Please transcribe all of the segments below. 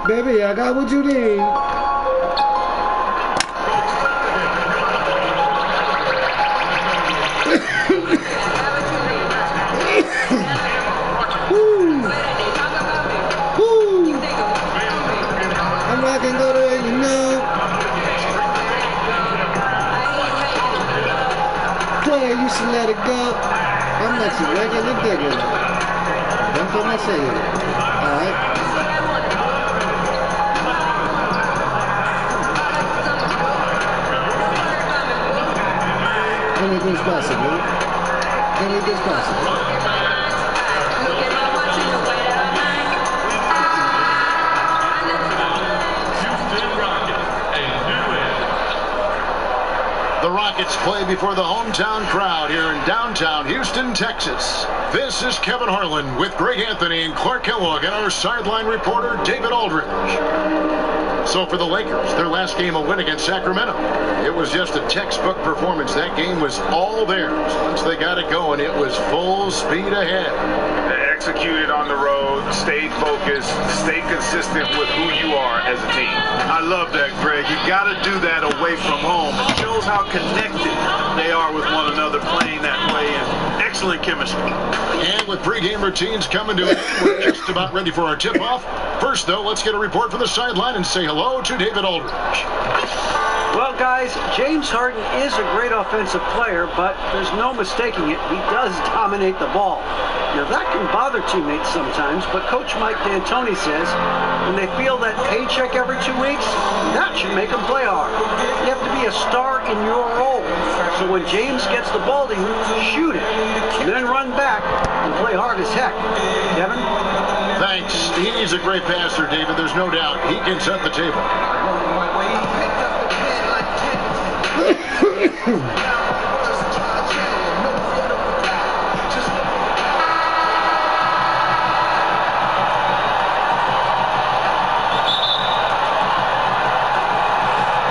Baby, I got what you need. I'm rocking go to it, you know. Player used to let it go. I'm not your regular digger. Don't put my cellular. Alright. Anything's possible. Anything's possible. The Rockets play before the hometown crowd here in downtown Houston, Texas. This is Kevin Harlan with Greg Anthony and Clark Kellogg and our sideline reporter, David Aldridge. So for the Lakers, their last game a win against Sacramento. It was just a textbook performance. That game was all theirs. Once they got it going, it was full speed ahead. They executed on the road, stayed focused, stayed consistent with who you are as a team. I love that, Greg. You got to do that away from home. It shows how connected they are with one another playing that way, and excellent chemistry. And with pregame routines coming to it, we're just about ready for our tip-off. First, though, let's get a report from the sideline and say hello to David Aldridge. Well, guys, James Harden is a great offensive player, but there's no mistaking it. He does dominate the ball. Now, that can bother teammates sometimes, but Coach Mike D'Antoni says when they feel that paycheck every 2 weeks, that should make them play hard. You have to be a star in your role. So when James gets the ball to you, shoot it, and then run back and play hard as heck. Kevin? Thanks. He's a great passer, David. There's no doubt. He can set the table.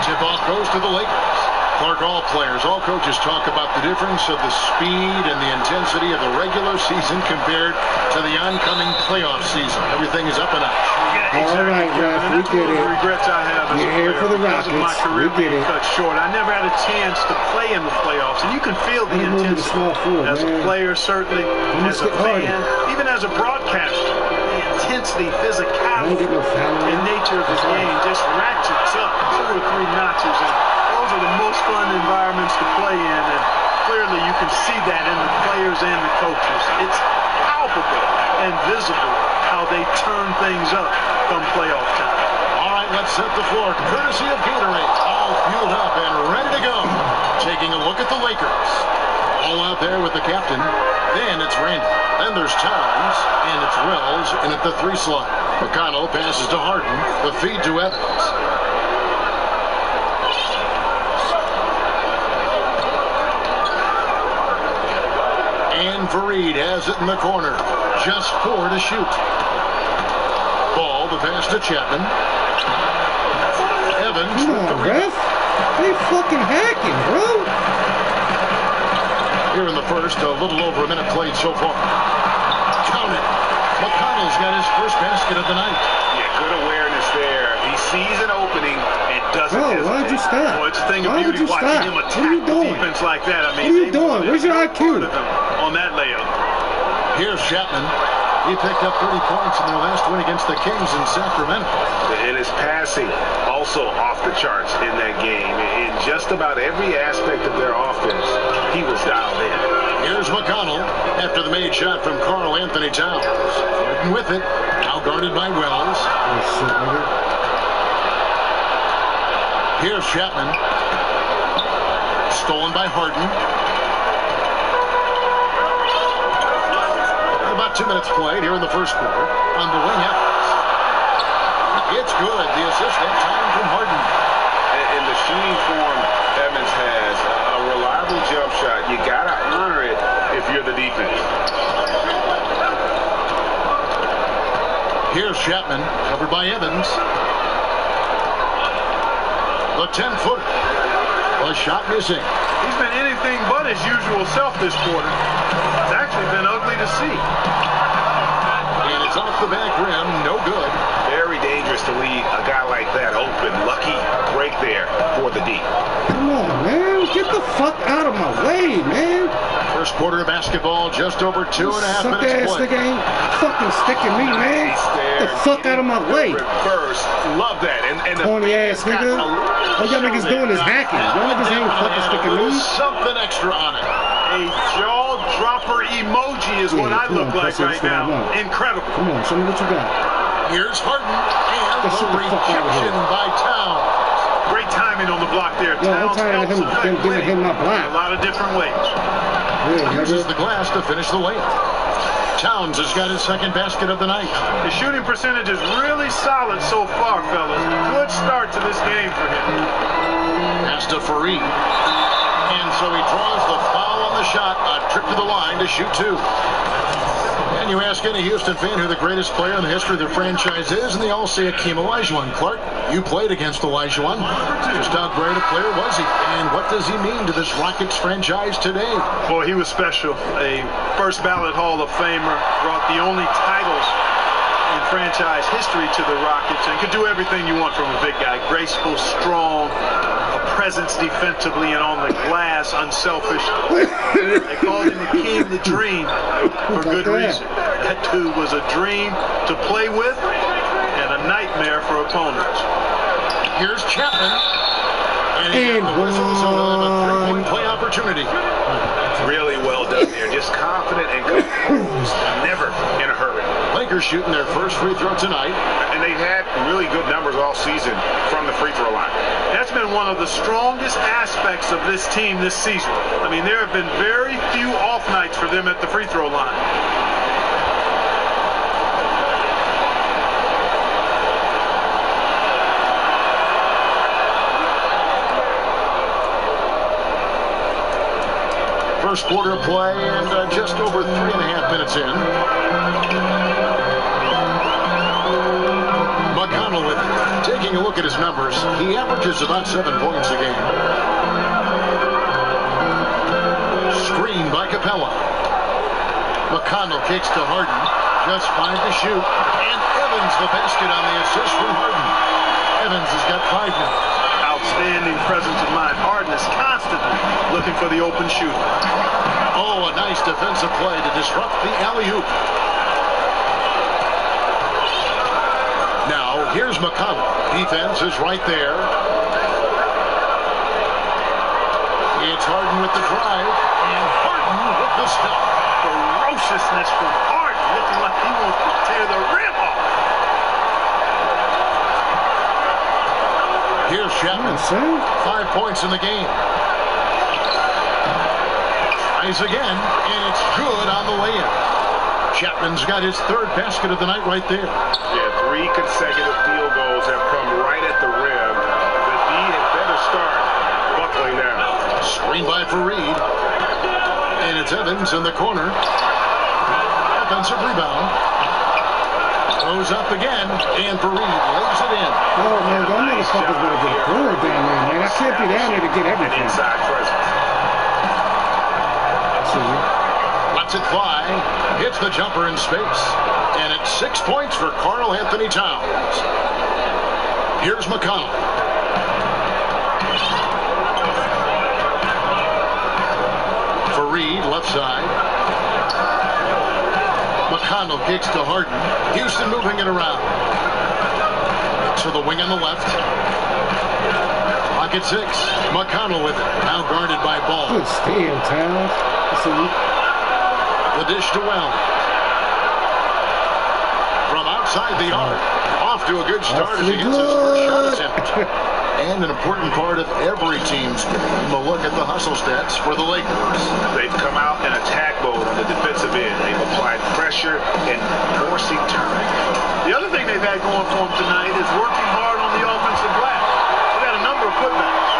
Tip-off goes to the Lakers. Clark, all players, all coaches talk about the difference of the speed and the intensity of the regular season compared to the oncoming playoff season. Everything is up and up. All right, Ref, we get it. Regrets I have as You're here for the Rockets. My career We get being it. cut short. I never had a chance to play in the playoffs, and you can feel the intensity as a player, certainly as a fan, even as a broadcaster. The intensity, physicality, and nature of the game just ratchets up 2 or 3 notches, and those are the most fun environments to play in, and clearly you can see that in the players and the coaches. It's palpable and visible how they turn things up come playoff time. All right, let's set the floor. Courtesy of Gatorade. All fueled up and ready to go. Taking a look at the Lakers. All out there with the captain. Then it's Randy. Then there's Towns. And it's Wells in at the 3 slot. McConnell passes to Harden. The feed to Evans. And Fareed has it in the corner. Just 4 to shoot. Ball, the pass to Chapman. Evans. Come on, Ref. They fucking hacking, bro. Here in the first, a little over a minute played so far. Count it. McConnell's got his first basket of the night. Yeah, good awareness there. He sees an opening and doesn't hesitate. Why'd you stop? Well, it's a thing of Why would beauty you watching stop? him What are attack you the doing? defense like that. I mean, What are you doing? Where's your IQ? On that layup. Here's Chapman. He picked up 30 points in their last win against the Kings in Sacramento. And his passing also off the charts in that game. In just about every aspect of their offense, he was dialed in. Here's McConnell after the made shot from Karl Anthony Towns. Harden with it. Now guarded by Wells. Here's Chapman. Stolen by Harden. About 2 minutes played here in the first quarter. On the wing, Evans. It's good. The assist that time from Harden. And the shooting form Evans has, a reliable jump shot. You got to honor it if you're the defense. Here's Chapman, covered by Evans. The 10-footer. The shot missing. He's been anything but his usual self this quarter. It's actually been ugly to see. And it's off the back rim. No good. Very dangerous to leave Get the fuck out of my way, man. First quarter of basketball, just over 2.5 minutes Suck-ass play. nigga ain't fucking sticking me, man. Get the fuck out of my way. Reverse. Love that. And the Corny ass nigga. All y'all niggas doing is hacking. Y'all niggas ain't fucking sticking me. Something extra on it. A jaw dropper emoji is what I look like right now. Incredible. Come on, show me what you got. Here's Harden, and Get the the fuck out of rejection here. by Towns. Great timing on the block there. Yo, I'm Towns tired of helps him affect giving winning him my in block. a lot of different ways. Yeah, Uses nigga. the glass to finish the layup. Towns has got his second basket of the night. The shooting percentage is really solid so far, fellas. Good start to this game for him. Pass to Fareed. And so he draws the foul on the shot. A trip to the line to shoot two. And you ask any Houston fan who the greatest player in the history of their franchise is, and they all say Akeem Olajuwon. Clark, you played against Olajuwon. Just how great a player was he? And what does he mean to this Rockets franchise today? Boy, he was special. A first ballot Hall of Famer. Brought the only titles in franchise history to the Rockets and could do everything you want from a big guy. Graceful, strong, a presence defensively and on the glass, unselfish. They called him Akeem the Dream for good reason. That dude was a dream to play with and a nightmare for opponents. Here's Chapman. And he got the whistle, so they'll have a three-point play opportunity. Really well done there. Just confident and composed. Never in a hurry. Lakers shooting their first free throw tonight. And they've had really good numbers all season from the free throw line. That's been one of the strongest aspects of this team this season. I mean, there have been very few off nights for them at the free throw line. First quarter play and just over 3.5 minutes in. McConnell with it. Taking a look at his numbers, he averages about 7 points a game. Screen by Capella. McConnell kicks to Harden. Just 5 to shoot. And Evans the basket on the assist from Harden. Evans has got 5 now. Outstanding presence of mind. Harden is constantly looking for the open shooter. Oh, a nice defensive play to disrupt the alley-oop. Now, here's McConnell. Defense is right there. It's Harden with the drive, and Harden with the stop. Ferociousness from Harden, looking like he wants to tear the rim off. Here's Chapman. 5 points in the game. Tries again, and it's good on the way in. Chapman's got his third basket of the night right there. Yeah, 3 consecutive field goals have come right at the rim. The D had better start buckling now. Screen by Fareed. And it's Evans in the corner. Offensive rebound. Throws up again, and Fareed lays it in. Oh, man, y'all motherfuckers better get a board down there, man. I can't be down there to get everything. Inside presence. Lets it fly. Hits the jumper in space. And it's 6 points for Karl Anthony Towns. Here's McConnell. Fareed, left side. McConnell kicks to Harden. Houston moving it around. To the wing on the left. Pocket 6. McConnell with it. Now guarded by Ball. Good steal, Towns. The dish to Wells. From outside the arc. Off to a good start as he hits his first shot attempt. And an important part of every team's game, a look at the hustle stats for the Lakers. They've come out in attack mode on the defensive end. They've applied pressure and forcing turnovers. The other thing they've had going for them tonight is working hard on the offensive glass. They've got a number of putbacks.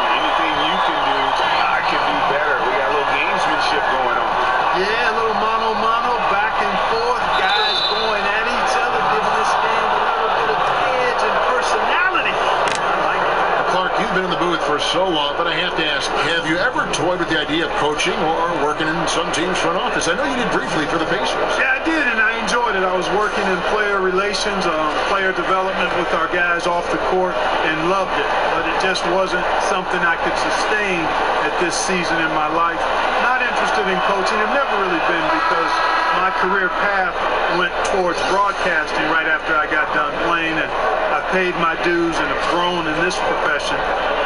Anything you can do, I can do better. We got a little gamesmanship going on. Yeah, a little mano-mano, back and forth, guys going at each other, giving this game a little bit of edge and personality. I like it. Clark, you've been in the booth for so long, but I have to ask, have you ever toyed with the idea of coaching or working in some team's front office? I know you did briefly for the Pacers. Yeah, I did, and I enjoyed enjoyed it. I was working in player relations, player development with our guys off the court, and loved it. But it just wasn't something I could sustain at this season in my life. Not interested in coaching. I've never really been, because my career path went towards broadcasting right after I got done playing, and I paid my dues and have grown in this profession.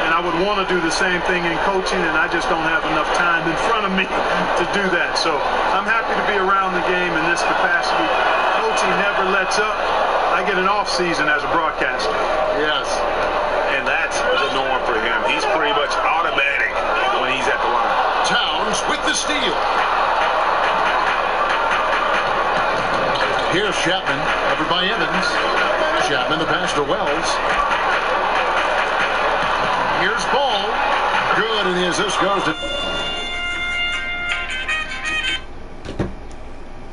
And I would want to do the same thing in coaching, and I just don't have enough time in front of me to do that. So I'm happy to be around the game in this capacity. Coaching never lets up. I get an off season as a broadcaster. Yes, and that's the norm for him. He's pretty much automatic when he's at the line. Towns with the steal. Here's Chapman, covered by Evans. Chapman, the pass to Wells. Here's Ball. Good, and the assist goes to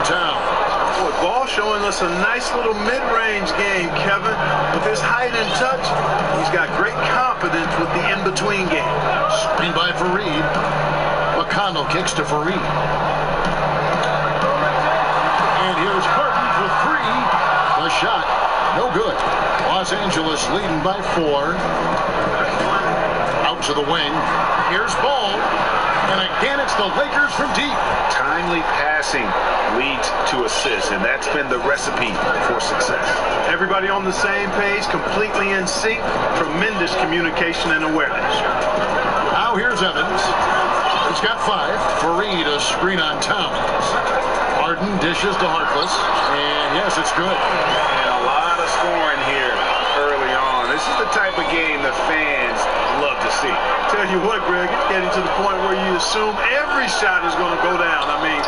Towns. Boy, Ball showing us a nice little mid-range game, Kevin. With his height and touch, he's got great confidence with the in-between game. Screen by Fareed. McConnell kicks to Fareed. And here's Harden for three. The shot, no good. Los Angeles leading by 4. Out to the wing. Here's Ball. And again, it's the Lakers from deep. Timely passing leads to assists, and that's been the recipe for success. Everybody on the same page, completely in sync. Tremendous communication and awareness. Now here's Evans. He's got 5. Fareed, a screen on Towns. Harden dishes to Harkless. And yes, it's good. And a lot of scoring here early on. This is the type of game the fans love to see. Tell you what, Greg, it's getting to the point where you assume every shot is going to go down. I mean,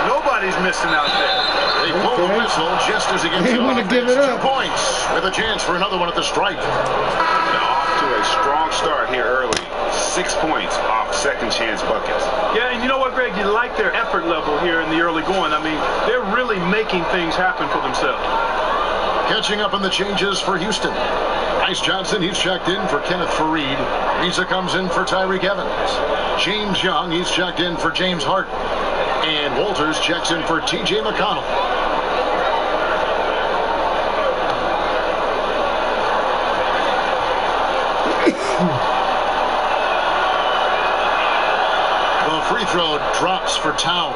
nobody's missing out there. They blow the whistle just as he gets it off. 2 points with a chance for another one at the stripe. Off to a strong start here early. 6 points off second chance buckets. Yeah, and you know what, Greg? You like their effort level here in the early going. I mean, they're really making things happen for themselves. Catching up on the changes for Houston. Ice Johnson, he's checked in for Kenneth Fareed. Risa comes in for Tyreek Evans. James Young, he's checked in for James Harden. And Walters checks in for T.J. McConnell. The free throw drops for Towns.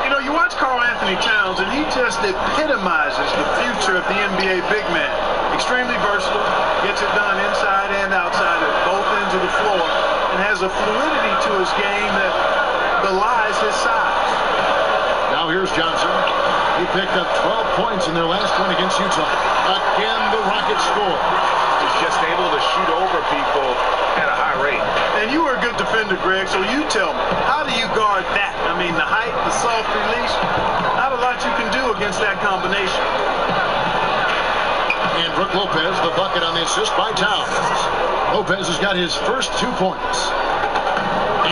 You know, you watch Karl Anthony Towns, and he just epitomizes the future of the NBA big man. Extremely versatile, gets it done inside and outside at both ends of the floor, and has a fluidity to his game that belies his size. Now here's Johnson. He picked up 12 points in their last one against Utah. Again, the Rockets score. He's just able to shoot over people at a high rate. And you were a good defender, Greg, so you tell me, how do you guard that? I mean, the height, the soft release, not a lot you can do against that combination. And Brook Lopez, the bucket on the assist by Towns. Lopez has got his first 2 points.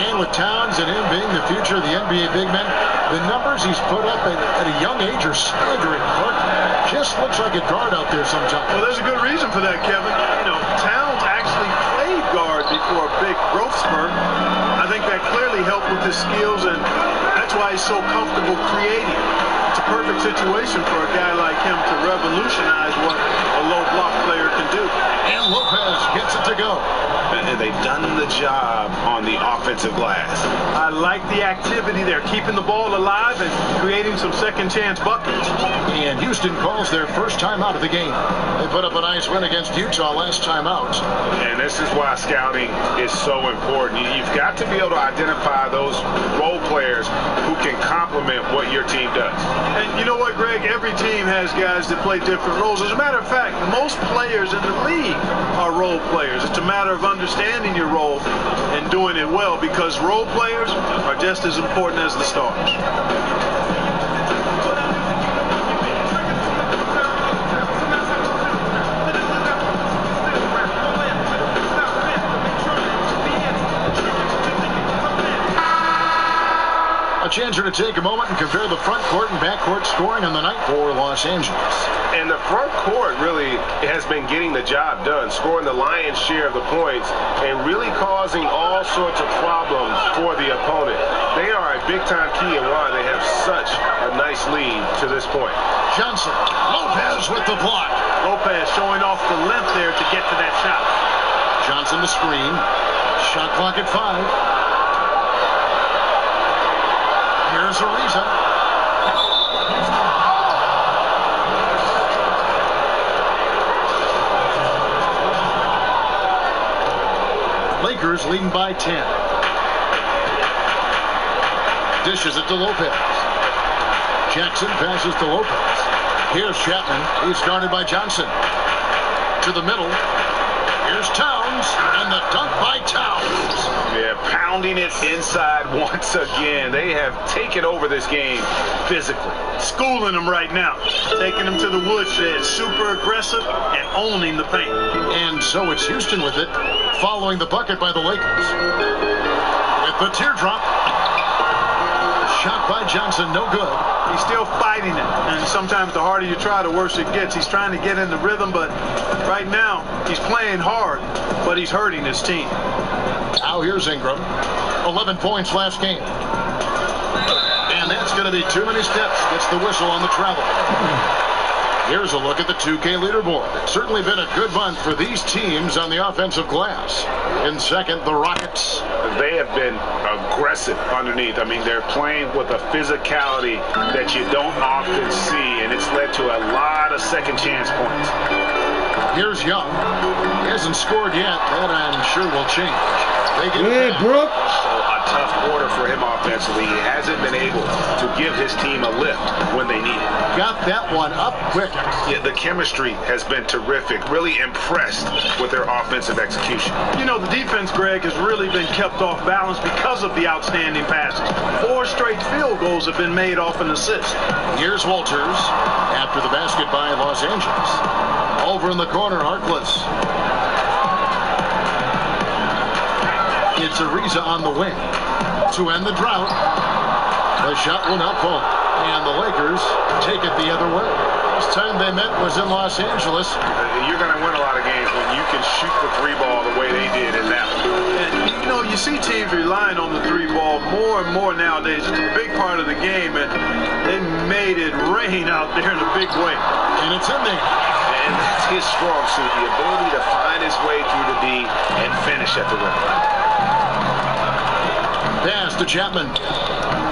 And with Towns and him being the future of the NBA big men, the numbers he's put up at a young age are staggering. Just looks like a guard out there sometimes. Well, there's a good reason for that, Kevin. You know, Towns actually played guard before a big growth spurt. I think that clearly helped with his skills, and that's why he's so comfortable creating. It's a perfect situation for a guy like him to revolutionize what a low block player can do. And Lopez gets it to go. And they've done the job on the offensive glass. I like the activity there, keeping the ball alive and creating some second chance buckets. And Houston calls their first time out of the game. They put up a nice win against Utah last time out. And this is why scouting is so important. You've got to be able to identify those role players who can complement what your team does. And you know what, Greg? Every team has guys that play different roles. As a matter of fact, most players in the league are role players. It's a matter of understanding your role and doing it well, because role players are just as important as the stars. Changer to take a moment and compare the front court and back court scoring on the night for Los Angeles. And the front court really has been getting the job done, scoring the lion's share of the points and really causing all sorts of problems for the opponent. They are a big-time key in why they have such a nice nice lead to this point. Johnson, Lopez with the block. Lopez showing off the length there to get to that shot. Johnson the screen. Shot clock at 5. Here's Ariza. Lakers leading by 10. Dishes it to Lopez. Jackson passes to Lopez. Here's Chapman. He's guarded by Johnson. To the middle. Here's Towns, and the dunk by Towns. Yeah, pounding it inside once again. They have taken over this game physically. Schooling them right now. Taking them to the woodshed. Super aggressive and owning the paint. And so it's Houston with it, following the bucket by the Lakers. With the teardrop. Shot by Johnson, no good. He's still fighting it, and sometimes the harder you try, the worse it gets. He's trying to get in the rhythm, but right now he's playing hard, but he's hurting his team. Now here's Ingram. 11 points last game. And that's going to be too many steps. Gets the whistle on the travel. Here's a look at the 2K leaderboard. It's certainly been a good month for these teams on the offensive glass. In second, the Rockets. They have been aggressive underneath. I mean, they're playing with a physicality that you don't often see, and it's led to a lot of second chance points. Here's Young. He hasn't scored yet. That I'm sure will change. They get Hey, Brooke. So a tough quarter for him offensively. He hasn't been able to give his team a lift when they need it. Got that one up quick. Yeah, the chemistry has been terrific. Really impressed with their offensive execution. You know, the defense, Greg, has really been kept off balance because of the outstanding passes. 4 straight field goals have been made off an assist. Here's Walters after the basket by Los Angeles. Over in the corner, Harkless. It's Ariza on the wing to end the drought. The shot will not fall, and the Lakers take it the other way. Last time they met was in Los Angeles. You're going to win a lot of games when you can shoot the 3-ball the way they did in that one. And, you know, you see teams relying on the 3-ball more and more nowadays. It's a big part of the game, and they made it rain out there in a big way. And it's in there. And that's his strong suit, the ability to find his way through the D and finish at the rim. Pass to Chapman.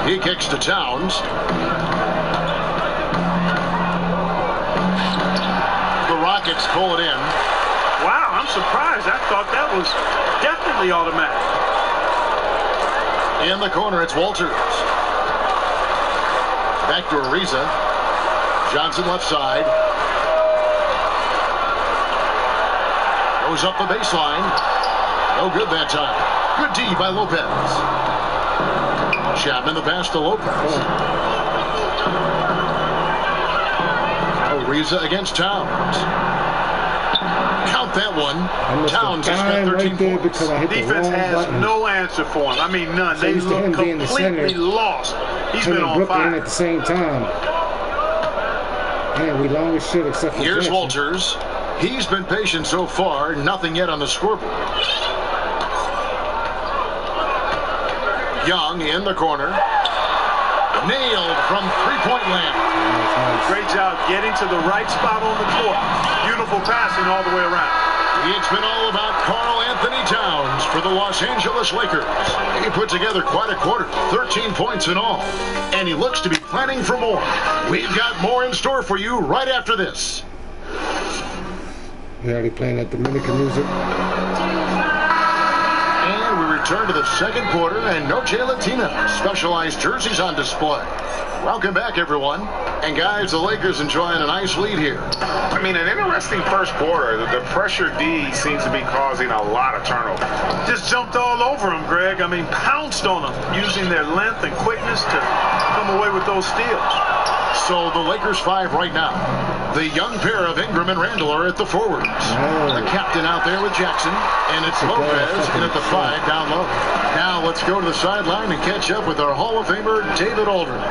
He kicks to Towns. The Rockets pull it in. Wow, I'm surprised. I thought that was definitely automatic. In the corner, it's Walters. Back to Ariza. Johnson left side. Goes up the baseline. No good that time. Good D by Lopez. Chapman the pass to Lopez. Ariza against Towns. Count that one. Towns has got 13 points. Defense has no answer for him. I mean, none. So they used to look him being the completely center, lost. He's been on Brooklyn fire. at the same time. Man, we long as shit except for Here's Jackson. Walters. He's been patient so far. Nothing yet on the scoreboard. Young in the corner. Nailed from three-point land. Great job getting to the right spot on the court. Beautiful passing all the way around. It's been all about Karl Anthony Towns for the Los Angeles Lakers. He put together quite a quarter, 13 points in all. And he looks to be planning for more. We've got more in store for you right after this. We already playing that Dominican music. And we return to the second quarter, and Noche Latina specialized jerseys on display. Welcome back, everyone. And guys, the Lakers enjoying a nice lead here. I mean, an interesting first quarter. The pressure D seems to be causing a lot of turnover. Just jumped all over him, Greg. I mean, pounced on him, using their length and quickness to come away with those steals. So the Lakers 5 right now. The young pair of Ingram and Randall are at the forwards. The captain out there with Jackson, and it's Lopez in at the 5 down low. Now let's go to the sideline and catch up with our Hall of Famer, David Aldridge.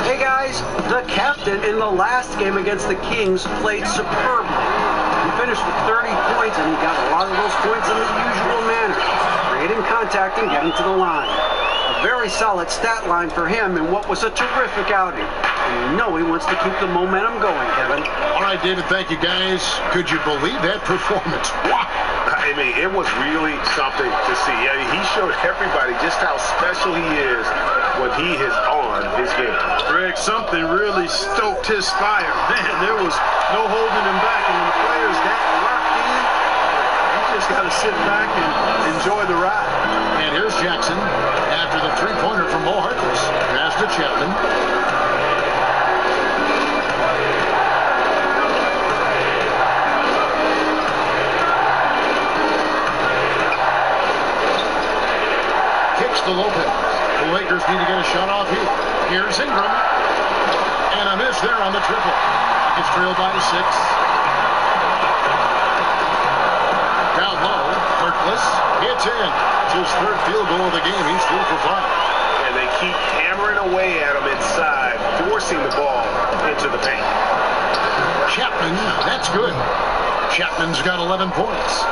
Hey guys, the captain in the last game against the Kings played superbly. He finished with 30 points, and he got a lot of those points in the usual manner, creating contact and getting to the line. A very solid stat line for him in what was a terrific outing. You know he wants to keep the momentum going, Kevin. All right, David, thank you, guys. Could you believe that performance? Wow. I mean, it was really something to see. I mean, he showed everybody just how special he is when he is on his game. Greg, something really stoked his fire. Man, there was no holding him back. And when the players that locked in, you just got to sit back and enjoy the ride. And here's Jackson after the three-pointer from Mo Harkless. Pass to Chapman. Kicks to Lopez. The Lakers need to get a shot off here. Here's Ingram. And a miss there on the triple. It's trailed by 6. Down low. Harkless. It's in. It's his third field goal of the game. He's 3 for 5. And they keep hammering away at him inside, forcing the ball into the paint. Chapman, that's good. Chapman's got 11 points.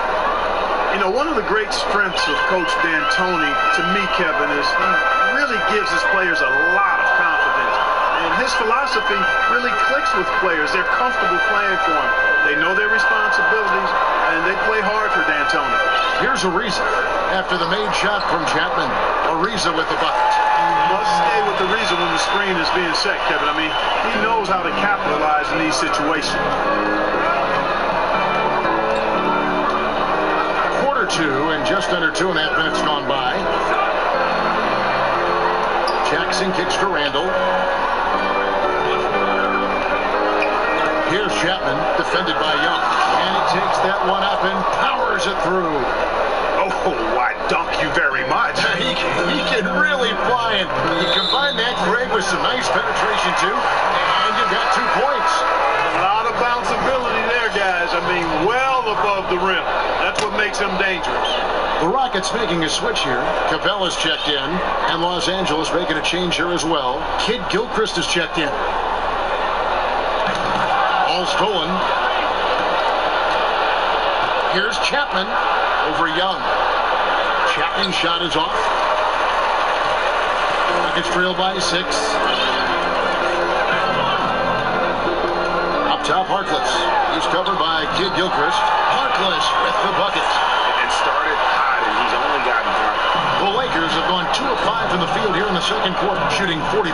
You know, one of the great strengths of Coach D'Antoni, to me, Kevin, is he really gives his players a lot of confidence. And his philosophy really clicks with players. They're comfortable playing for him. They know their responsibilities, and they play hard for D'Antoni. Here's Ariza after the made shot from Chapman. Ariza with the bucket. You must stay with Ariza when the screen is being set, Kevin. I mean, he knows how to capitalize in these situations. Quarter 2 and just under 2.5 minutes gone by. Jackson kicks to Randall. Here's Chapman, defended by Young. And he takes that one up and powers it through. Oh, I dunk you very much. He can really fly, and you combine that, Greg, with some nice penetration, too, and you've got 2 points. A lot of bounceability there, guys. I mean, well above the rim. That's what makes him dangerous. The Rockets making a switch here. Capella's checked in, and Los Angeles making a change here as well. Kid Gilchrist is checked in. All stolen. Here's Chapman over Young. Chapman's shot is off. Rockets trailed by 6. Up top, Harkless. He's covered by Kid Gilchrist. Harkless with the bucket. And started hot, and he's only gotten hot. The Lakers have gone 2 of 5 from the field here in the second quarter, shooting 40%.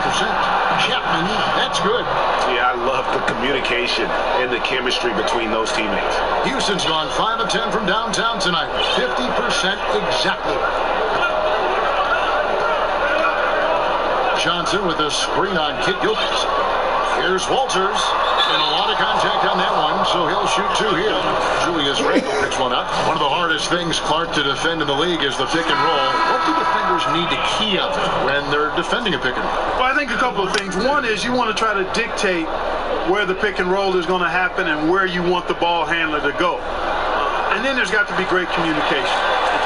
Chapman, that's good. Yeah, I love the communication and the chemistry between those teammates. Houston's gone 5 of 10 from downtown tonight. 50% exactly. Johnson with a screen on Kid Gilchrist. Here's Walters. And a lot of contact on that one, so he'll shoot 2 here. Julius Randle picks one up. One of the hardest things, Clark, to defend in the league is the pick and roll. What do defenders need to key up when they're defending a pick and roll? Well, I think a couple of things. One is you want to try to dictate where the pick and roll is going to happen and where you want the ball handler to go. And then there's got to be great communication.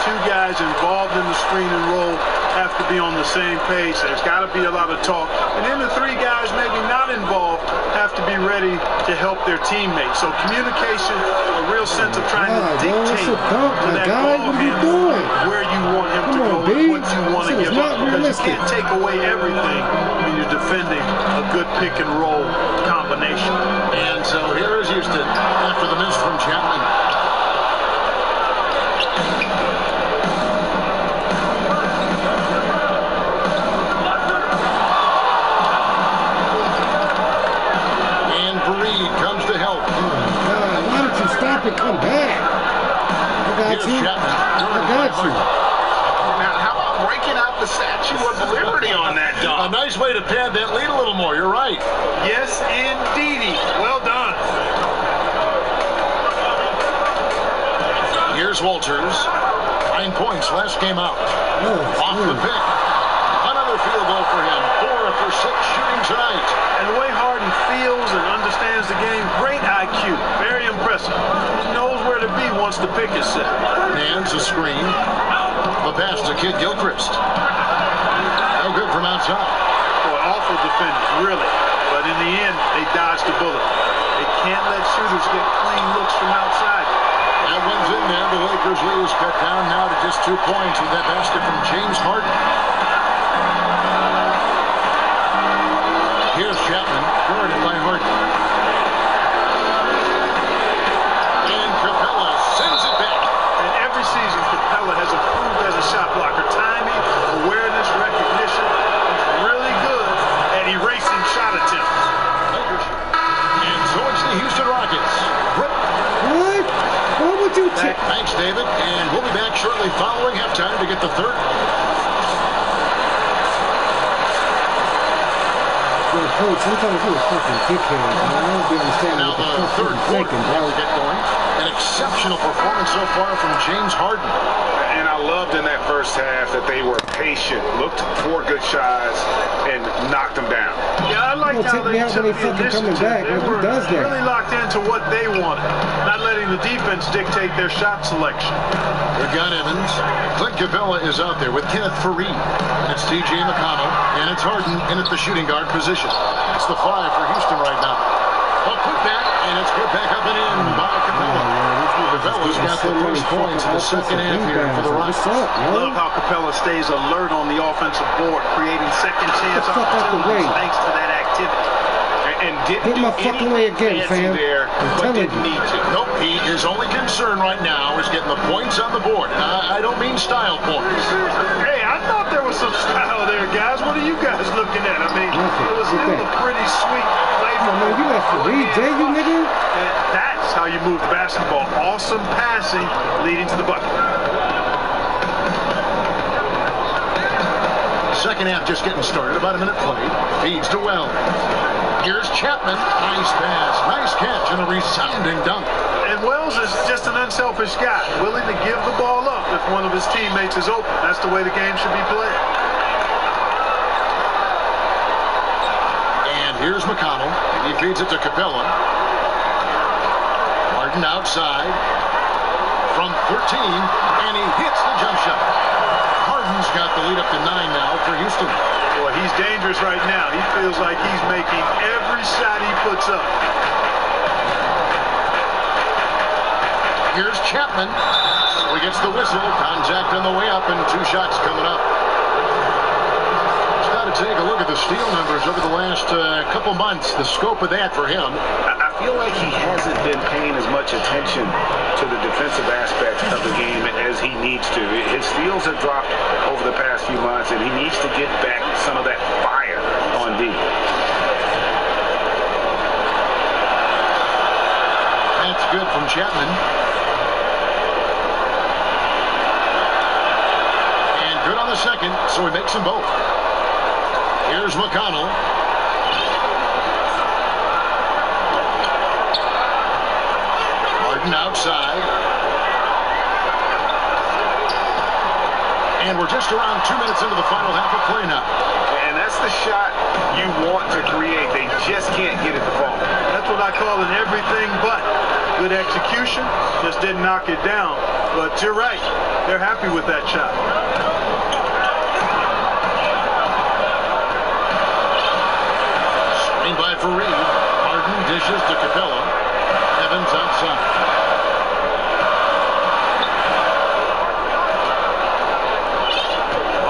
The 2 guys involved in the screen and roll have to be on the same page. There's got to be a lot of talk. And then the 3 guys maybe not involved have to be ready to help their teammates. So communication, a real sense of trying to dictate to that ball handler where you want him to go and what you want to give up. Because you can't take away everything when you're defending a good pick and roll combination. And so here is Houston after the miss from Chapman. Come back. I got you. I got you. Now, how about breaking out the Statue of Liberty on that dunk? A nice way to pad that lead a little more. You're right. Yes, indeedy. Well done. Here's Walters. 9 points last game out. Off the pick. Another field goal for him. 4 for 6 shooting tonight. And the way Harden feels and understands the game, great IQ. Very impressive. He knows where to be once the pick is set. Hands a screen. The pass to Kid Gilchrist. No good from outside. Boy, awful defenders, really. But in the end, they dodged the bullet. They can't let shooters get clean looks from outside. That one's in there. The Lakers lead is cut down now to just 2 points with that basket from James Harden. Here's Jackson. Chapman, guarded by Harden. And Capella sends it back. And every season, Capella has improved as a shot blocker. Timing, awareness, recognition. He's really good at erasing shot attempts. And so it's the Houston Rockets. What? What would you take? Thanks, David. And we'll be back shortly following halftime to get the third. Coach, sometimes you're a fucking dickhead, man. I don't be understanding Now what the the fuck third you're quarter thinking, bro. will get going. An exceptional performance so far from James Harden. And I loved in that first half that they were patient, looked for good shots, and knocked them down. Yeah, I like how they took the coming back. They Who were does that? really locked into what they wanted, not letting the defense dictate their shot selection. We've got Evans. Clint Capella is out there with Kenneth Faried. And it's T.J. McConnell. And it's Harden in at the shooting guard position. It's the 5 for Houston right now. A put back, and it's put back up and in by Capella. Capella's got the first points in the second half here for the Rockets. Love how Capella stays alert on the offensive board, creating second chance opportunities thanks to that activity. And didn't Get my do fucking way again, fancy fam. there, but didn't need to. Nope, his only concern right now is getting the points on the board. And I don't mean style points. Hey, I thought there was some style there, guys. What are you guys looking at? I mean, it was still a pretty sweet play. Oh, man, you got to read, Jay, you nigga. And that's how you move the basketball. Awesome passing leading to the bucket. Second half just getting started. About a minute played. Feeds to Wells. Here's Chapman. Nice pass. Nice catch and a resounding dunk. And Wells is just an unselfish guy, willing to give the ball up if one of his teammates is open. That's the way the game should be played. And here's McConnell. He feeds it to Capella. Harden outside from 13, and he hits the jump shot. Harden's got the lead up to 9 now for Houston. Boy, he's dangerous right now. He feels like he's making every shot he puts up. Here's Chapman. So he gets the whistle. Contact on the way up, and 2 shots coming up. Just got to take a look at the steal numbers over the last couple months. The scope of that for him. I feel like he hasn't been paying as much attention to the defensive aspects of the game as he needs to. His steals have dropped over the past few months, and he needs to get back some of that fire on D. That's good from Chapman. And good on the second, so he makes them both. Here's McConnell. Harden outside. And we're just around 2 minutes into the final half of play now. And that's the shot you want to create. They just can't get it to fall. That's what I call an everything but. Good execution, just didn't knock it down. But you're right, they're happy with that shot. Screen by Faried. Harden dishes to Capella. Evans outside.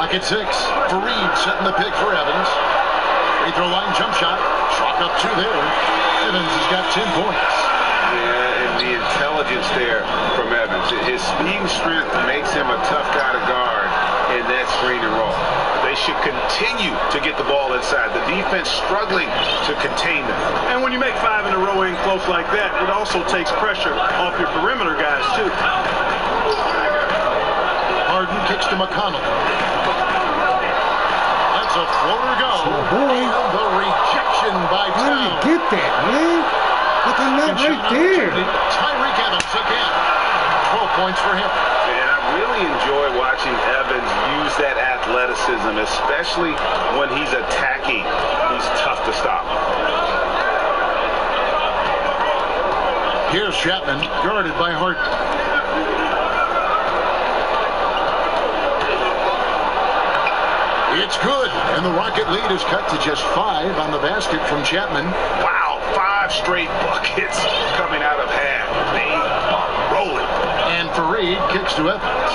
At 6, Faried setting the pick for Evans. Free throw line jump shot. Chalk up 2 there. Evans has got 10 points. Yeah, and the intelligence there from Evans. His speed and strength makes him a tough guy to guard in that screen and roll. They should continue to get the ball inside. The defense struggling to contain them. And when you make 5 in a row in close like that, it also takes pressure off your perimeter guys, too. Harden kicks to McConnell. That's a floater go. Oh, boy. And the rejection by How Town. did he get that, man? Look at that right there. Tyreek Evans again. 12 points for him. And I really enjoy watching Evans use that athleticism, especially when he's attacking. He's tough to stop. Here's Chapman, guarded by Harden. It's good, and the Rocket lead is cut to just 5 on the basket from Chapman. Wow, 5 straight buckets coming out of half. They are rolling. And Faried kicks to Evans.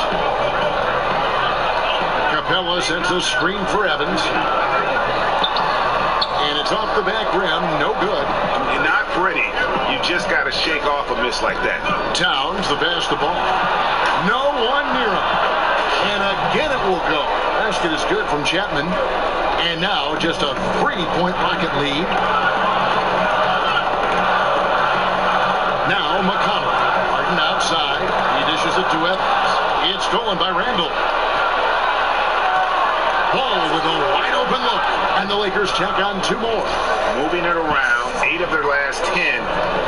Capella sends a screen for Evans. And it's off the back rim. No good. You're not pretty. You just got to shake off a miss like that. Towns the pass the ball. No one near him. And again it will go. Basket is good from Chapman. And now just a 3-point Rocket lead. Now McConnell. Harden outside. He dishes it to Evans. It's stolen by Randall. Ball with a wide open look. And the Lakers tack on 2 more. Moving it around. 8 of their last 10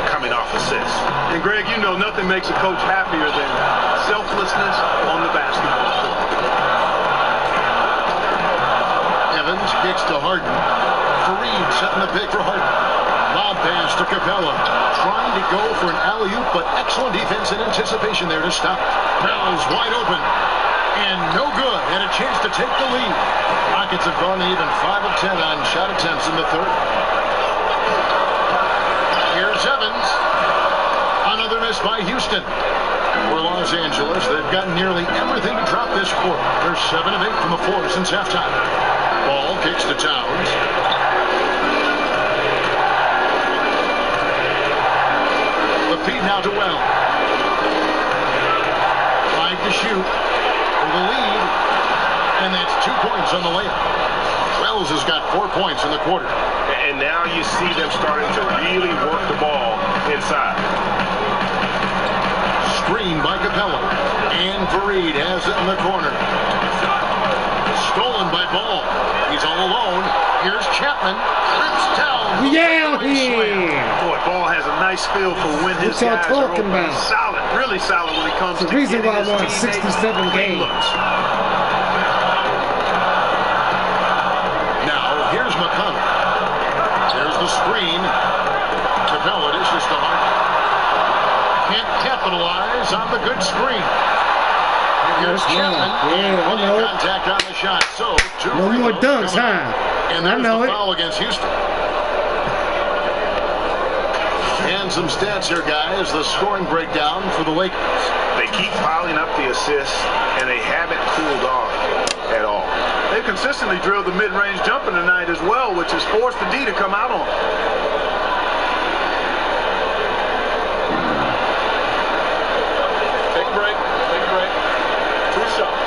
coming off assists. And Greg, you know nothing makes a coach happier than selflessness on the basketball court. Evans kicks to Harden. Fareed setting the pick for Harden. Lob pass to Capella. Trying to go for an alley-oop, but excellent defense and anticipation there to stop. Bell's wide open. And no good. And a chance to take the lead. Rockets have gone even 5 of 10 on shot attempts in the third. Here's Evans. Another miss by Houston. For Los Angeles, they've gotten nearly everything to drop this quarter. They're 7 of 8 from the floor since halftime. Ball kicks to Towns. The feed now to Wells. 5 to shoot. For the lead. And that's 2 points on the layup. Wells has got 4 points in the quarter. And now you see them starting to really work the ball inside. Screen by Capella. And Fareed has it in the corner. Stolen by Ball. He's all alone. Here's Chapman. Trips down. Yeah, here. Boy, Ball has a nice feel for when his guys are open. Solid, really solid when it comes to the reason why I won his 67 games. Now, here's McConnell. There's the screen. Capella dishes to Harden. Can't capitalize on the good screen. Here's Chapman. Yeah, I know. Contact on the shot. So, 2 no more dunks, huh? And there's the foul against Houston. And some stats here, guys. The scoring breakdown for the Lakers. They keep piling up the assists, and they haven't cooled off at all. They've consistently drilled the mid-range jumper tonight as well, which has forced the D to come out on. Big break. Big break. 2 shots.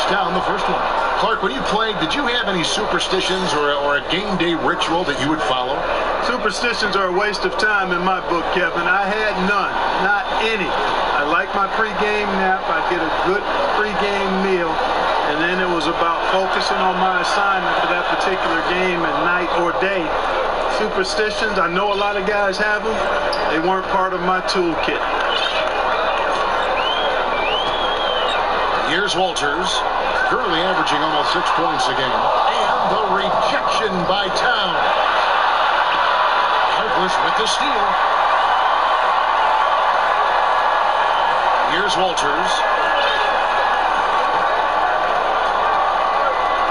Down the first one. Clark, when you played, did you have any superstitions or a game day ritual that you would follow? Superstitions are a waste of time in my book, Kevin. I had none, not any. I like my pregame nap. I get a good pregame meal, and then it was about focusing on my assignment for that particular game at night or day. Superstitions, I know a lot of guys have them. They weren't part of my toolkit. Here's Walters, currently averaging almost 6 points a game. And the rejection by Towns. Harkless with the steal. Here's Walters.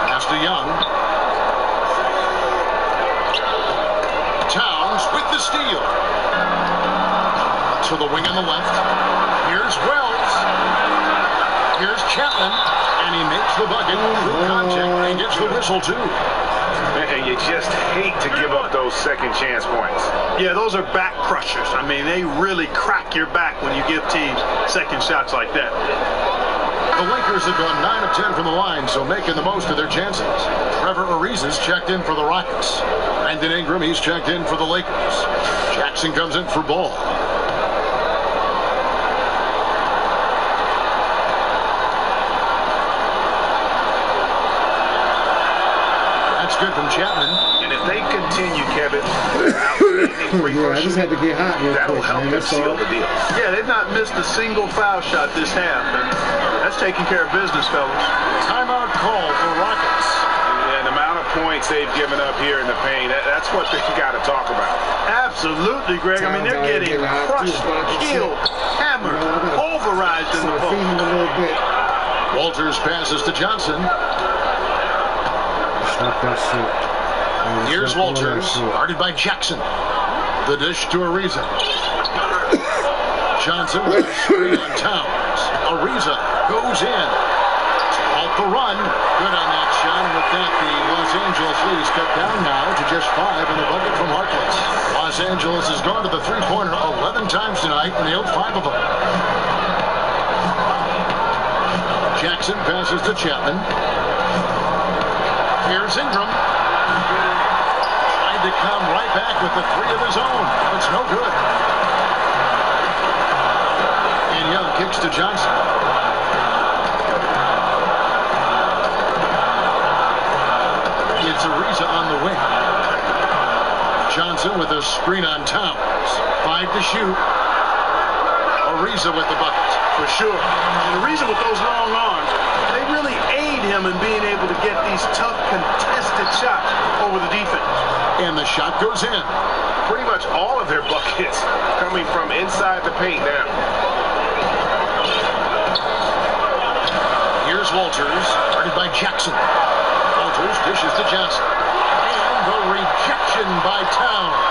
Pass to Young. Towns with the steal. To the wing on the left. Here's Wells. Here's Chapman, and he makes the bucket through contact and gets the whistle, too. And you just hate to give up those second chance points. Yeah, those are back crushers. I mean, they really crack your back when you give teams second shots like that. The Lakers have gone 9 of 10 from the line, so making the most of their chances. Trevor Ariza's checked in for the Rockets. Brandon Ingram, he's checked in for the Lakers. Jackson comes in for Ball. Good from Chapman. And if they continue, Kevin, I just had to get hot real that'll quick, help man. them That's seal all. the deal. Yeah, they've not missed a single foul shot this half, and that's taking care of business, fellas. Timeout call for Rockets. And the amount of points they've given up here in the paint, that's what they've got to talk about. Absolutely, Greg. I mean, they're getting crushed, killed, hammered, pulverized in the post. A little bit. Walters passes to Johnson. Stop that shit. Here's Walters, guarded by Jackson. The dish to Ariza. Johnson with a screen on Towns. Ariza goes in. Halt the run. Good on that shot. And with that, the Los Angeles lead is cut down now to just 5 in the bucket from Harkless. Los Angeles has gone to the three-pointer 11 times tonight and nailed 5 of them. Jackson passes to Chapman. Here's Ingram. Tried to come right back with the 3 of his own. It's no good. And Young kicks to Johnson. It's Ariza on the wing. Johnson with a screen on Towns. 5 to shoot. Ariza with the bucket. For sure. And Ariza with those long arms, they really aid him in being able to get these tough contested shots over the defense. And the shot goes in. Pretty much all of their buckets coming from inside the paint now. Here's Walters, guarded by Jackson. Walters dishes to Johnson. And the rejection by Towns.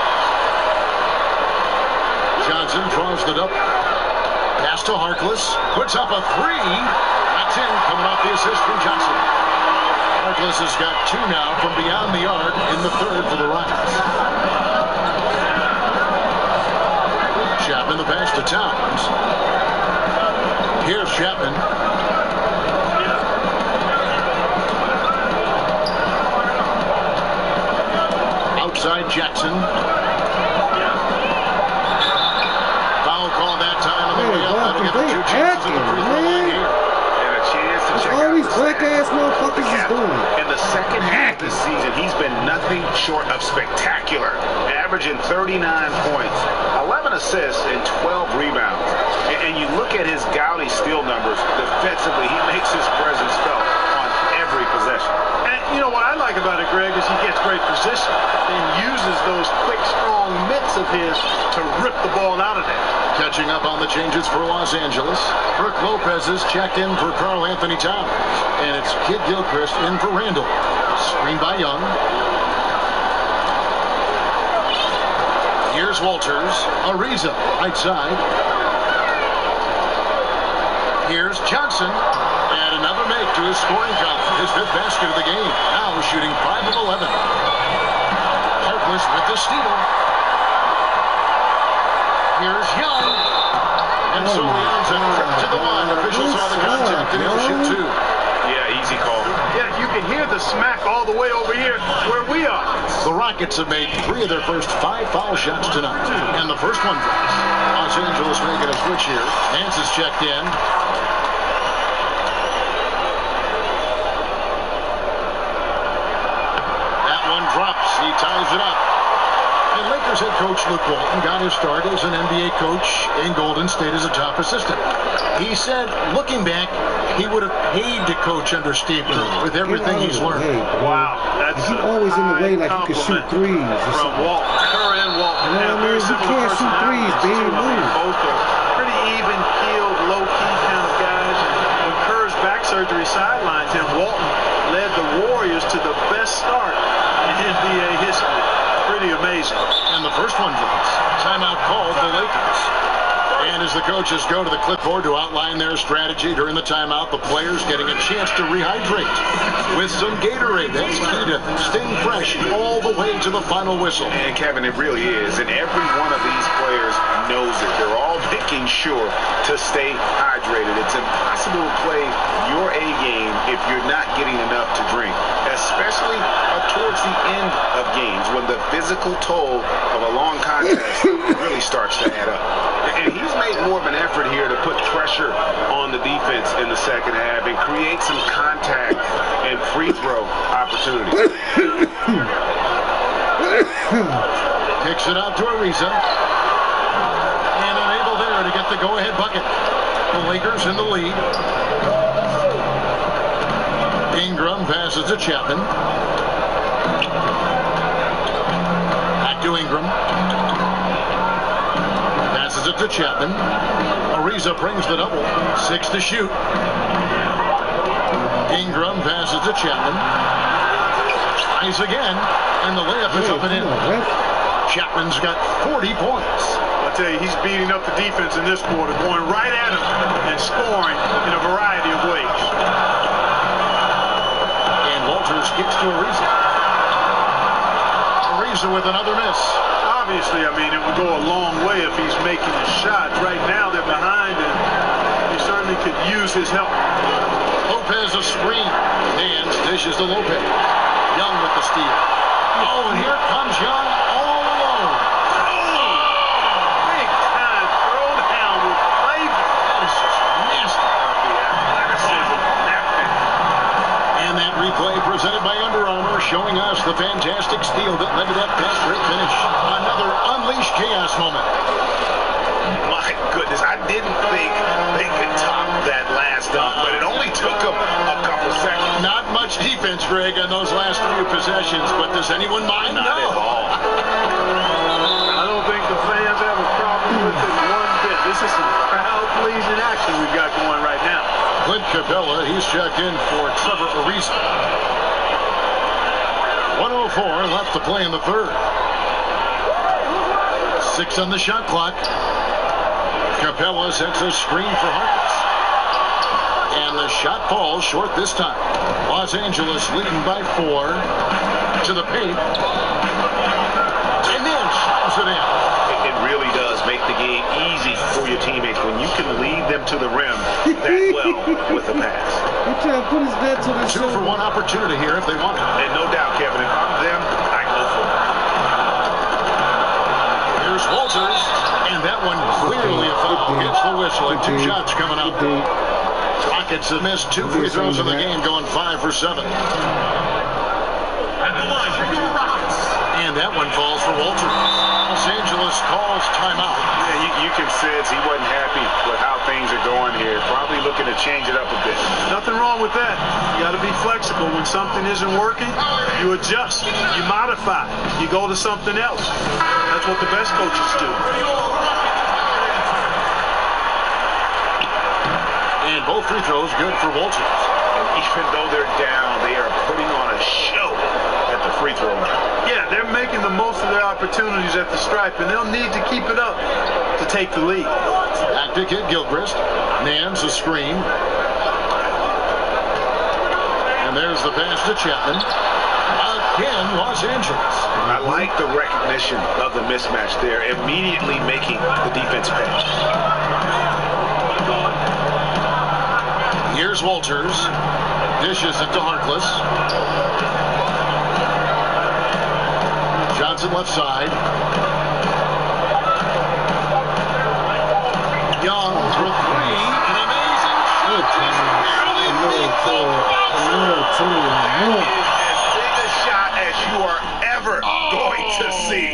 Johnson draws the double. Pass to Harkless. Puts up a 3. That's in, coming off the assist from Johnson. Harkless has got 2 now from beyond the arc in the third for the Rockets. Chapman the pass to Towns. Here's Chapman. Outside Jackson. Foul call that time on the way up. That'll give him 2 chances in the free throw line here. And a chance to check All out these the black second. ass motherfuckers is doing. In the second half of the season, he's been nothing short of spectacular, averaging 39 points, 11 assists, and 12 rebounds. And you look at his gaudy steal numbers defensively, he makes his presence felt on every possession. And you know what I like about it, Greg, is he gets great position and uses those quick, strong mitts of his to rip the ball out of there. Catching up on the changes for Los Angeles. Brooke Lopez is checked in for Karl Anthony Towns. And it's Kid Gilchrist in for Randall. Screen by Young. Here's Walters. Ariza, right side. Here's Johnson. And another make to his scoring column. His 5th basket of the game. Now shooting 5 of 11. Harkless with the steal. Here's Young. And so he ends a trip to the line. Officials saw the contact and he'll shoot 2. Yeah, easy call. Yeah, you can hear the smack all the way over here where we are. The Rockets have made 3 of their first 5 foul shots tonight. And the first one drops. Los Angeles making a switch here. Nance is checked in. That one drops. He ties it up. And Lakers head coach Luke Walton got his start as an NBA coach in Golden State as a top assistant. He said, looking back, he would have paid to coach under Steve Kerr with everything he's learned. Wow, that's He's always in the way like he can shoot threes or from something. Walton. Kerr and Walton. You know what I mean? You can't shoot threes, baby. Both are pretty even-keeled, low-key kind of guys. And when Kerr's back surgery sidelines him, Walton led the Warriors to the best start in NBA history. Pretty amazing. And the first one drops. Timeout called the Lakers. And as the coaches go to the clipboard to outline their strategy during the timeout, the players getting a chance to rehydrate with some Gatorade. That's key to staying fresh all the way to the final whistle. And Kevin, it really is. And every one of these players knows it. They're all making sure to stay hydrated. It's impossible to play your A game if you're not getting enough to drink, especially towards the end of games when the physical toll of a long contest really starts to add up. And he's made more of an effort here to put pressure on the defense in the second half and create some contact and free throw opportunities. Kicks it out to Ariza. And unable there to get the go-ahead bucket. The Lakers in the lead. Ingram passes to Chapman. Back to Ingram. Passes it to Chapman. Ariza brings the double. 6 to shoot. Ingram passes to Chapman. Tries again. And the layup is up and in. Chapman's got 40 points. I tell you, he's beating up the defense in this quarter, going right at him and scoring in a variety of ways. And Walters kicks to Ariza. Ariza with another miss. Obviously, I mean, it would go a long way if he's making the shots. Right now, they're behind, and he certainly could use his help. Lopez a screen. Nance dishes to Lopez. Young with the steal. Oh, and here comes Young all alone. Big time throw down with flavor. This is nasty. And that replay presented by Under Armour, showing us the fantastic steal that led to that fast break finish. Another unleashed chaos moment. My goodness, I didn't think they could top that last dunk, but it only took them a couple seconds. Not much defense, Greg, on those last few possessions, but does anyone mind? Not at all. I don't think the fans have a problem with it one bit. This is some crowd-pleasing action we've got going right now. Clint Capella, he's checked in for Trevor Ariza. 1:04 left to play in the third. 6 on the shot clock. Capella sets a screen for Harkless. And the shot falls short this time. Los Angeles leading by 4 to the paint. And then shoves it in. It really does make the game easy for your teammates when you can lead them to the rim that well with a pass. He tried to put his net to the 2 for 1 opportunity here if they want it. And no doubt, Kevin, if I'm them, I go for it. Here's Walters, and that one clearly a foul. Gets the whistle, and 2 shots coming up. Rockets have missed 2 free throws in the game, going 5 for 7. And that one falls for Walters. Los Angeles calls timeout. Yeah, you can sense he wasn't happy with how things are going here. Probably looking to change it up a bit. Nothing wrong with that. You got to be flexible. When something isn't working, you adjust, you modify, you go to something else. That's what the best coaches do. And both free throws good for Walters. And even though they're down, they are putting on a show at the free throw line. Yeah, they're making the most of their opportunities at the stripe, and they'll need to keep it up to take the lead. Back to Kid Gilchrist. Nance a screen. And there's the pass to Chapman. Again, Los Angeles. I like the recognition of the mismatch there, immediately making the defense pay. Here's Walters. Dishes it to Harkless. Johnson left side. Young for 3. An amazing shot. As big a shot as you are ever going to see.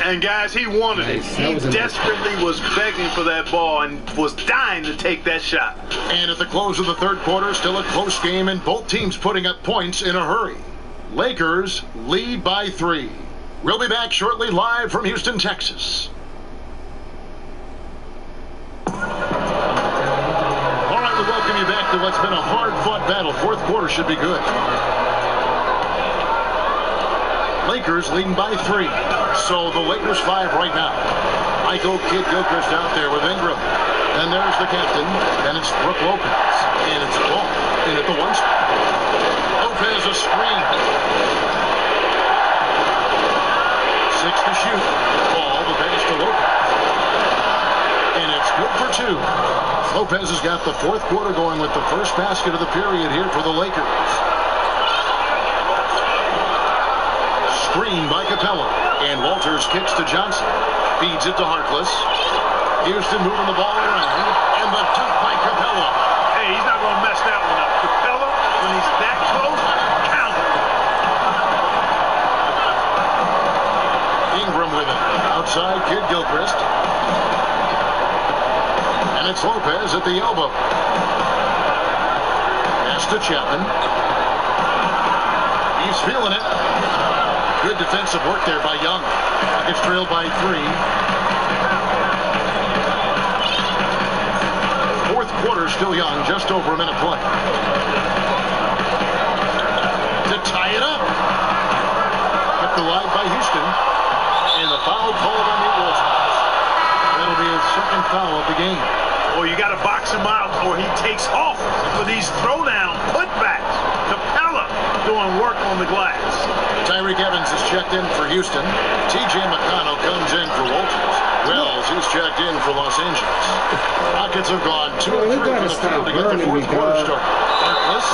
And guys, he wanted it. He desperately was begging for that ball and was dying to take that shot. And at the close of the third quarter, still a close game, and both teams putting up points in a hurry. Lakers lead by 3. We'll be back shortly, live from Houston, Texas. All right, we welcome you back to what's been a hard-fought battle. Fourth quarter should be good. Lakers leading by 3. So the Lakers 5 right now. Michael Kid Gilchrist out there with Ingram. And there's the captain. And it's Brook Lopez. And it's Ball in at the 1 spot. Lopez a screen. 6 to shoot. Ball, the pass to Lopez. And it's good for 2. Lopez has got the fourth quarter going with the first basket of the period here for the Lakers. Screen by Capella. And Walters kicks to Johnson. Feeds it to Harkless. Houston moving the ball around. And the dunk by Capella. Hey, he's not going to mess that one up. Capella, when he's that close, count it. Ingram with it. Outside, Kid Gilchrist. And it's Lopez at the elbow. Pass to Chapman. He's feeling it. Good defensive work there by Young. It's trailed by 3. Fourth quarter still young, just over a minute play. To tie it up. Kept alive by Houston. And No call on the Walters. That'll be his second foul of the game. Or you got to box him out, or he takes off for these throwdown putbacks. Capella doing work on the glass. Tyreek Evans is checked in for Houston. T.J. McConnell comes in for Walters. Wells is checked in for Los Angeles. Rockets have gone 2 of 3 from the field to get the fourth quarter started. Artless,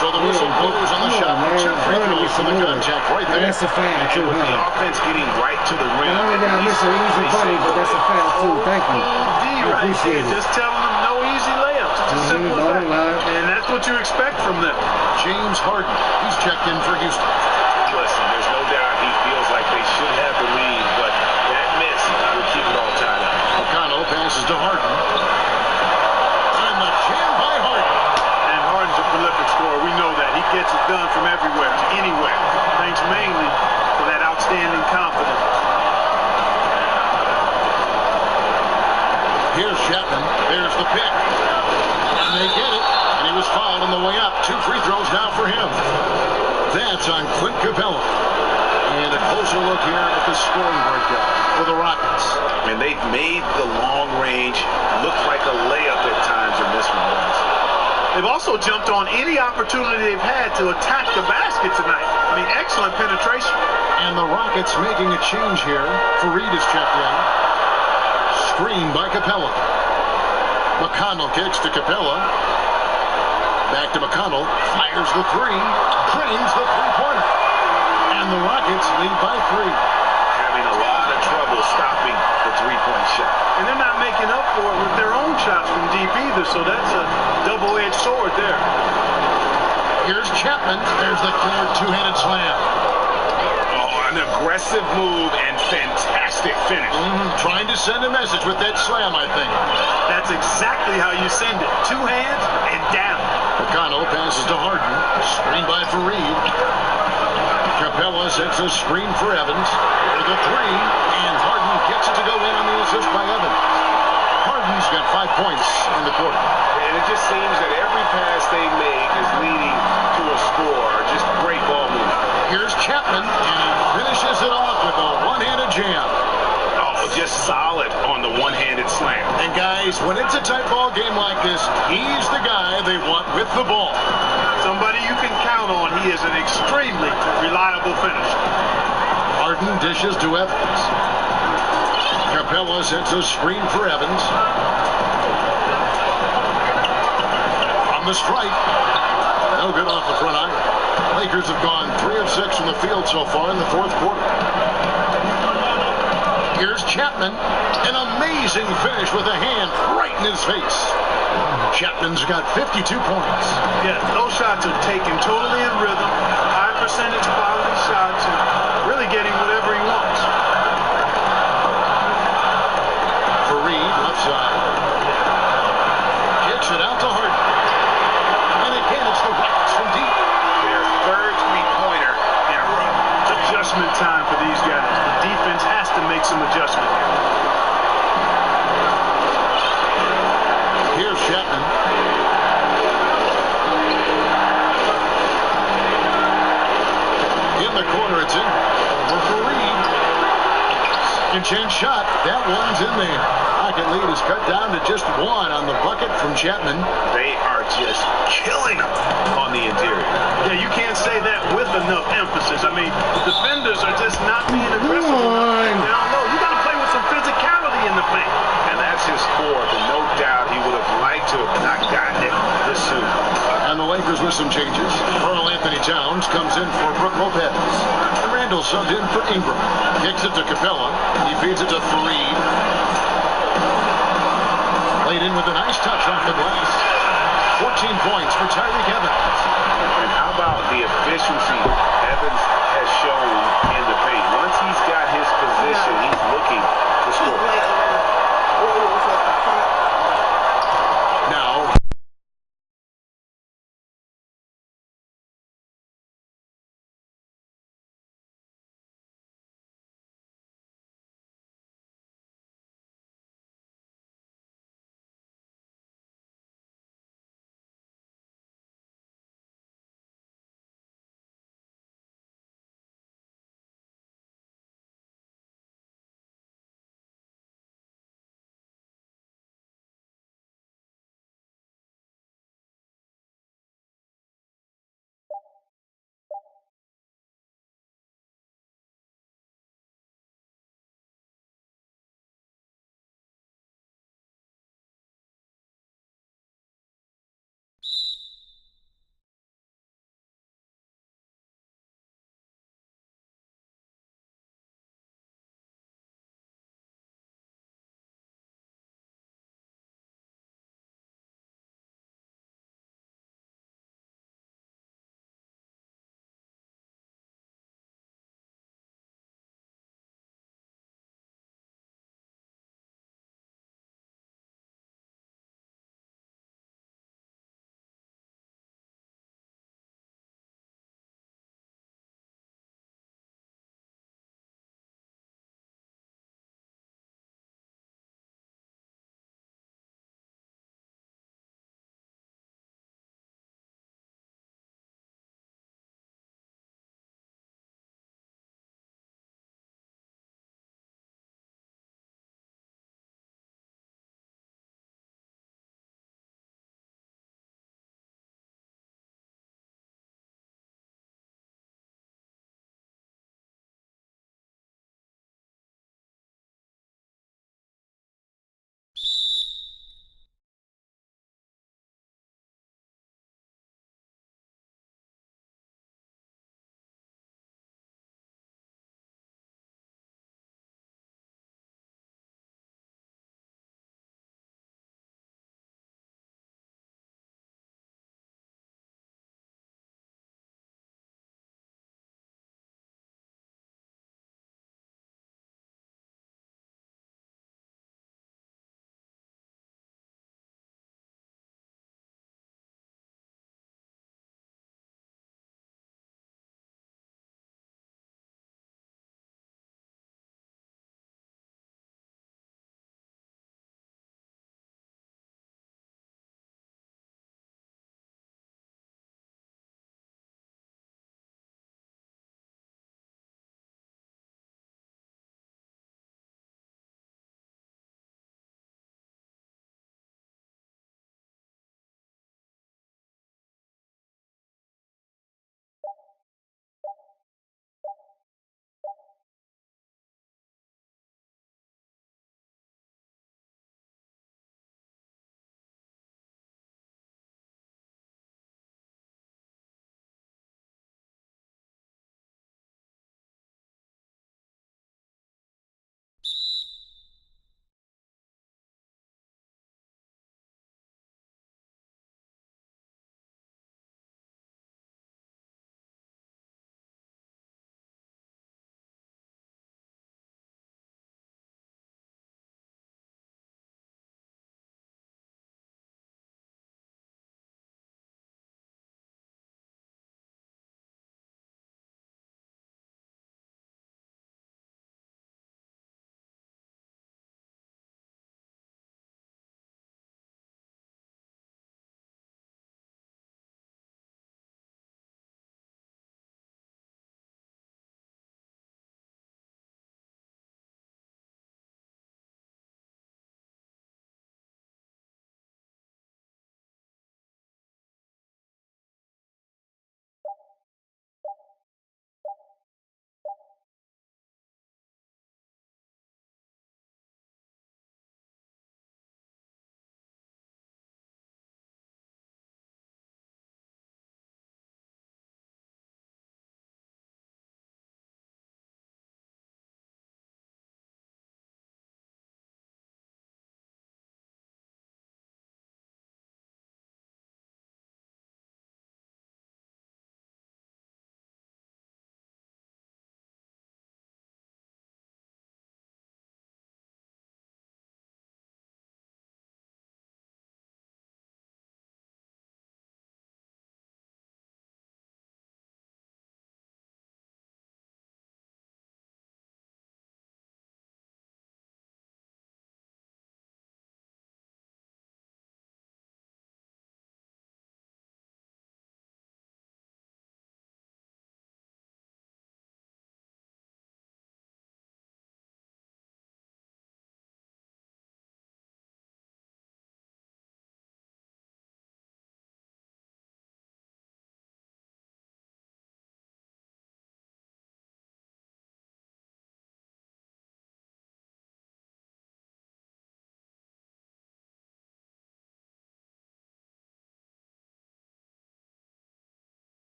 so the whistle blows on the shot. 2 free throws from the contact right there. That's a foul, too, With the huh? offense getting right to the rim. Not only did I miss an easy bunny, but that's a foul, too. Thank you. I appreciate it. Just telling them no easy layups. It's as simple as that. And that's what you expect from them. James Harden, he's checked in for Houston. Listen, there's no doubt he feels like they should have the lead, but that miss will keep it all tied up. McConnell passes to Harden. And the jam by Harden. And Harden's a prolific scorer. We know that. He gets it done from everywhere to anywhere. Thanks mainly to that outstanding confidence. Here's Chapman. There's the pick. And they get it. And he was fouled on the way up. 2 free throws now for him. That's on Clint Capella. And a closer look here at the scoring breakdown for the Rockets. And they've made the long range look like a layup at times in this one. They've also jumped on any opportunity they've had to attack the basket tonight. I mean, excellent penetration. And the Rockets making a change here. Fareed is checked in. Screen by Capella. McConnell kicks to Capella. Back to McConnell. Fires the 3. Drains the 3-pointer. And the Rockets lead by 3. Having a lot of trouble stopping the 3-point shot. And they're not making up for it with their own shots from deep either, so that's a double-edged sword there. Here's Chapman. There's the clear 2-handed slam. Oh, an aggressive move and fantastic finish. Trying to send a message with that slam, I think. That's exactly how you send it. 2 hands and down. McConnell passes to Harden. Screen by Fareed. Capella sets a screen for Evans. For the 3. And Harden gets it to go in on the assist by Evans. Harden's got 5 points in the quarter. And it just seems that every pass they make is leading to a score. Just great ball movement. Here's Chapman, and he finishes it off with a one-handed jam. Oh, just solid on the one-handed slam. And guys, when it's a tight ball game like this, he's the guy they want with the ball. Somebody you can count on. He is an extremely reliable finisher. Harden dishes to Evans. Capella sets a screen for Evans. On the strike. No good off the front iron. Lakers have gone 3 of 6 from the field so far in the fourth quarter. Here's Chapman. An amazing finish with a hand right in his face. Chapman's got 52 points. Yeah, those shots are taken totally in rhythm. High percentage quality shots and really getting whatever he wants. Fareed, left side. Kicks it out to Harden. And again, it's the Rockets from deep. Their third three-pointer in a row. Adjustment time for these guys. The defense has to make some adjustment. Here's Chapman. In the corner, it's in. Over Fareed. Second chance shot. That one's in there. Rocket lead is cut down to just 1 on the bucket from Chapman. They are just killing them on the interior. Yeah, you can't say that with enough emphasis. I mean, the defenders are just not being aggressive enough. Down low. You got to play with some physicality in the paint. And that's his fourth, and no doubt he would have liked to have not gotten it this soon. And the Lakers with some changes. Karl Anthony Towns comes in for Brook Lopez. And Randall subbed in for Ingram. Kicks it to Capella. He feeds it to Fareed. Played in with a nice touch off the glass. 14 points for Tyreek Evans. And how about the efficiency Evans has shown in the paint? Once he's got his position, he's looking to score.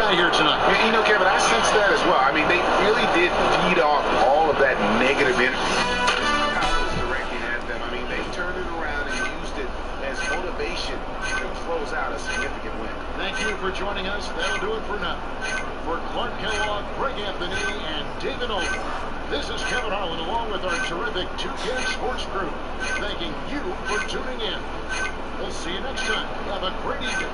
guy here tonight. You know, Kevin, I sense that as well. I mean, they really did feed off all of that negative energy was directing at them. I mean, they turned it around and used it as motivation to close out a significant win. Thank you for joining us. That'll do it for now. For Clark Kellogg, Greg Anthony, and David Olden, this is Kevin Harlan along with our terrific 2K Sports crew, thanking you for tuning in. We'll see you next time. Have a great evening.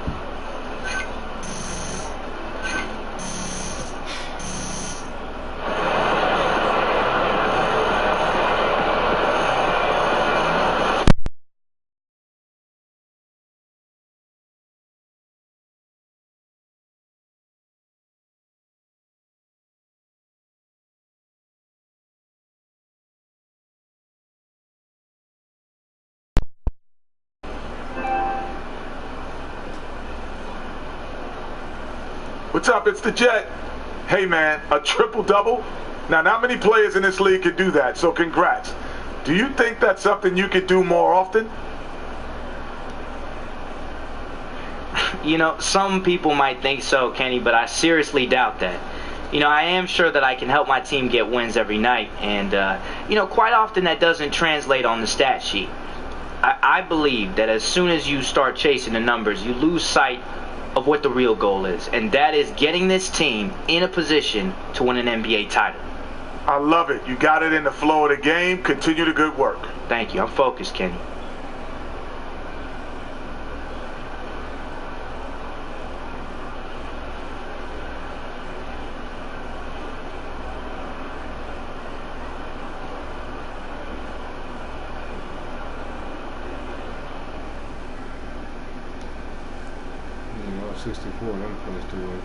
What's up? It's the Jet. Hey, man, a triple-double? Now, not many players in this league can do that, so congrats. Do you think that's something you could do more often? You know, some people might think so, Kenny, but I seriously doubt that. You know, I am sure that I can help my team get wins every night, and, you know, quite often that doesn't translate on the stat sheet. I believe that as soon as you start chasing the numbers, you lose sight of what the real goal is, and that is getting this team in a position to win an NBA title. I love it. You got it in the flow of the game. Continue the good work. Thank you. I'm focused, Kenny. You know, 64, them plays to work.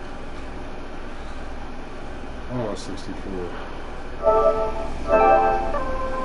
Oh, 64.